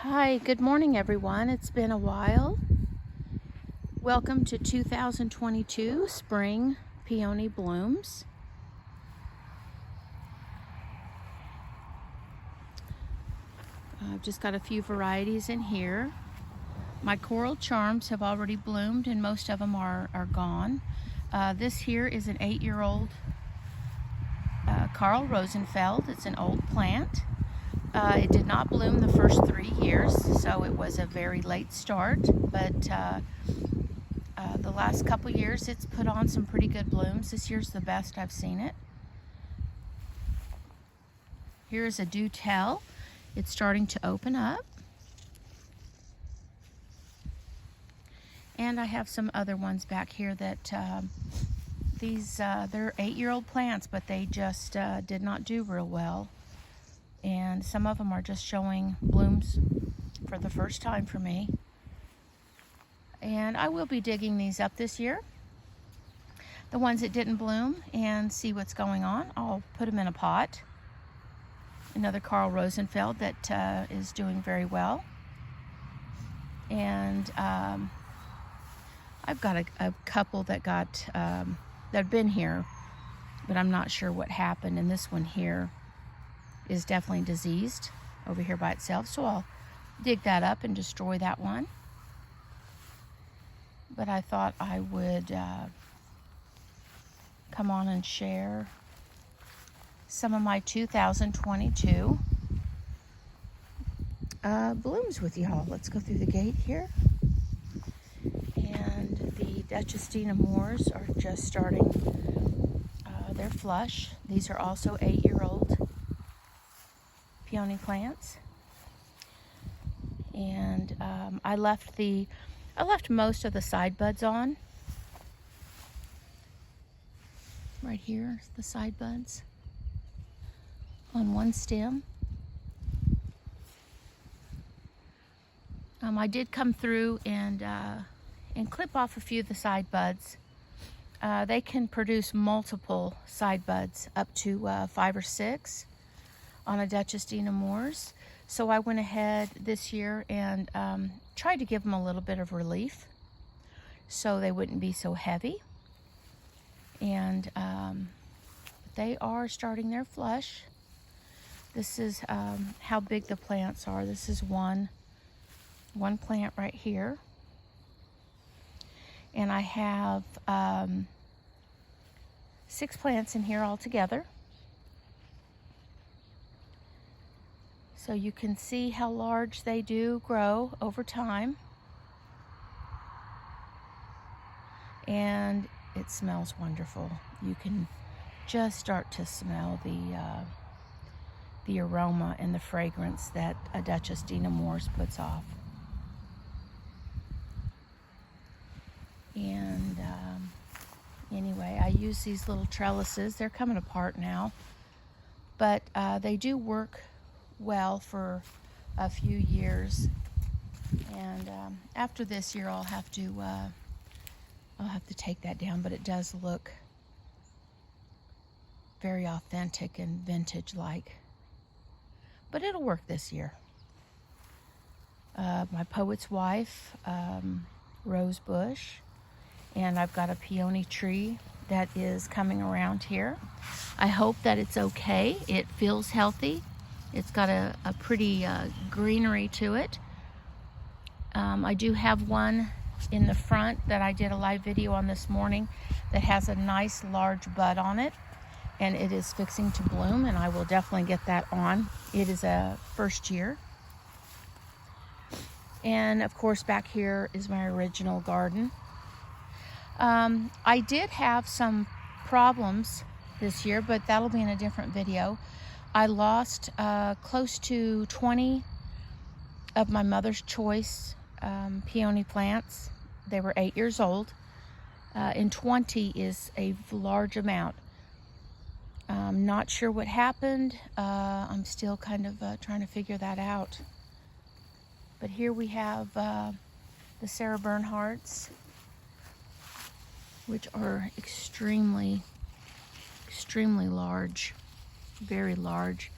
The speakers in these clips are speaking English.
Hi, good morning everyone. It's been a while. Welcome to 2022 Spring Peony Blooms. I've just got a few varieties in here. My coral charms have already bloomed and most of them are gone. This here is an 8-year-old Carl Rosenfeld. It's an old plant. It did not bloom the first 3 years, so it was a very late start, but the last couple years it's put on some pretty good blooms. This year's the best I've seen it. Here's a do tell. It's starting to open up. And I have some other ones back here that they're 8-year-old plants, but they just did not do real well. And some of them are just showing blooms for the first time for me. And I will be digging these up this year. The ones that didn't bloom, and see what's going on. I'll put them in a pot. Another Carl Rosenfeld that is doing very well. And I've got a couple that got that have been here, but I'm not sure what happened. And this one here is definitely diseased over here by itself, so I'll dig that up and destroy that one. But I thought I would come on and share some of my 2022 blooms with y'all. Let's go through the gate here. And the Duchestina Moors are just starting their flush. These are also 8-year-old peony plants. And I left most of the side buds on. Right here, the side buds on one stem. I did come through and clip off a few of the side buds. They can produce multiple side buds, up to 5 or 6 on a Duchestina Moors. So I went ahead this year and tried to give them a little bit of relief so they wouldn't be so heavy. And they are starting their flush. This is how big the plants are. This is one plant right here. And I have 6 plants in here altogether. So you can see how large they do grow over time. And it smells wonderful. You can just start to smell the aroma and the fragrance that a Duchestina Moors puts off. And anyway, I use these little trellises. They're coming apart now, but they do work well for a few years. And after this year, I'll have to take that down. But it does look very authentic and vintage-like. But it'll work this year. My poet's wife, rose bush, and I've got a peony tree that is coming around here. I hope that it's okay. It feels healthy. It's got a pretty greenery to it. I do have one in the front that I did a live video on this morning that has a nice large bud on it, and it is fixing to bloom, and I will definitely get that on. It is a first year. And of course back here is my original garden. I did have some problems this year, but that'll be in a different video. I lost close to 20 of my mother's choice peony plants. They were 8 years old, and 20 is a large amount. I'm not sure what happened. I'm still kind of trying to figure that out. But here we have the Sarah Bernhardts, which are extremely large, very large.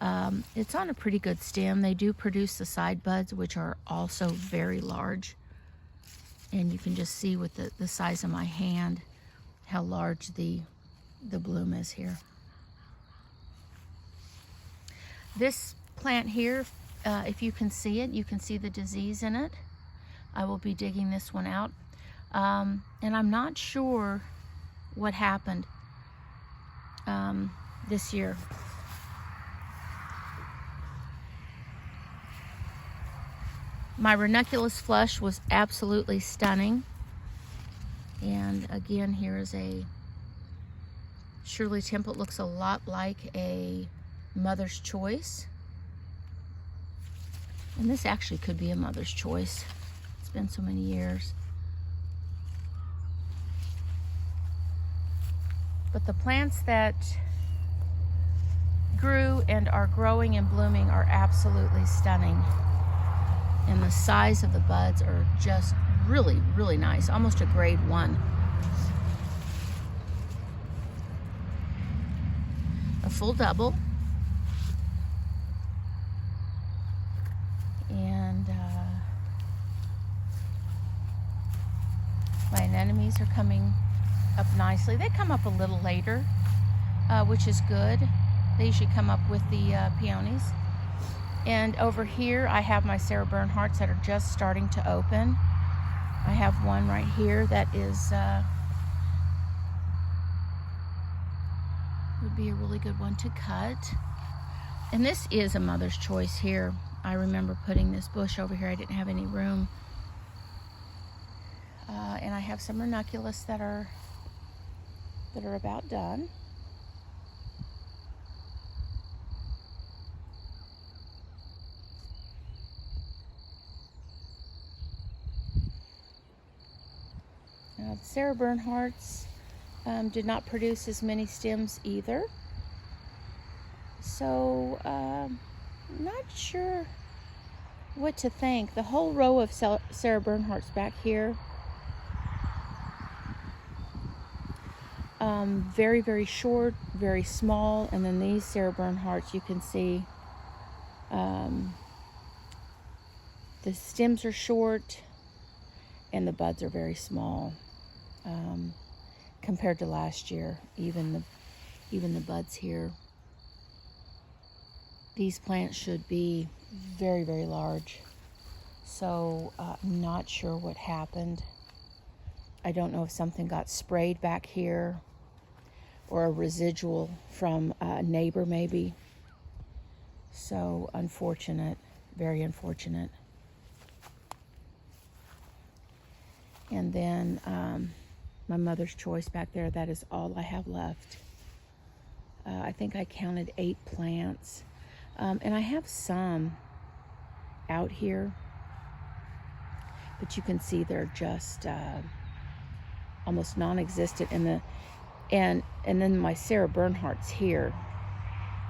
It's on a pretty good stem. They do produce the side buds, which are also very large. And you can just see with the size of my hand how large the bloom is here. This plant here, if you can see it, you can see the disease in it. I will be digging this one out. And I'm not sure what happened this year. My ranunculus flush was absolutely stunning. And again, here is a Shirley Temple. It looks a lot like a Mother's Choice. And this actually could be a Mother's Choice. It's been so many years. But the plants that grew and are growing and blooming are absolutely stunning. And the size of the buds are just really, really nice. Almost a grade 1. A full double. And my anemones are coming up nicely. They come up a little later, which is good. They usually come up with the peonies. And over here, I have my Sarah Bernhardts that are just starting to open. I have one right here that is would be a really good one to cut. And this is a Mother's Choice here. I remember putting this bush over here. I didn't have any room. And I have some ranunculus that are about done. The Sarah Bernhardts did not produce as many stems either. So, not sure what to think. The whole row of Sarah Bernhardts back here, very, very short, very small. And then these Sarah Bernhardts, you can see the stems are short and the buds are very small. Compared to last year, even the buds here. These plants should be very, very large. So I'm not sure what happened. I don't know if something got sprayed back here or a residual from a neighbor maybe. So unfortunate, very unfortunate. And then my Mother's Choice back there, that is all I have left. I think I counted 8 plants. And I have some out here, but you can see they're just almost non-existent. And then my Sarah Bernhardts here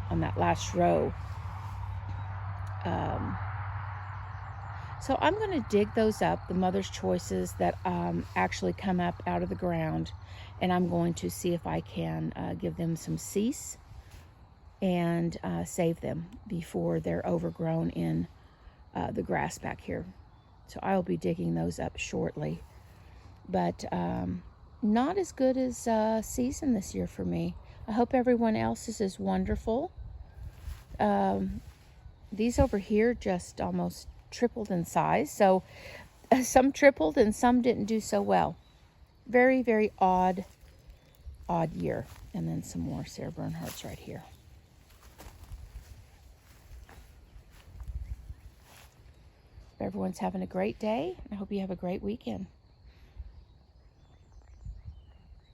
on that last row. So I'm going to dig those up, the Mother's Choices that actually come up out of the ground, and I'm going to see if I can give them some cease and save them before they're overgrown in the grass back here. So I'll be digging those up shortly. But not as good as season this year for me. I hope everyone else's is wonderful. These over here just almost tripled in size. So some tripled and some didn't do so well. Very, very odd year. And then some more Sarah Bernhardts right here. Everyone's having a great day. I hope you have a great weekend.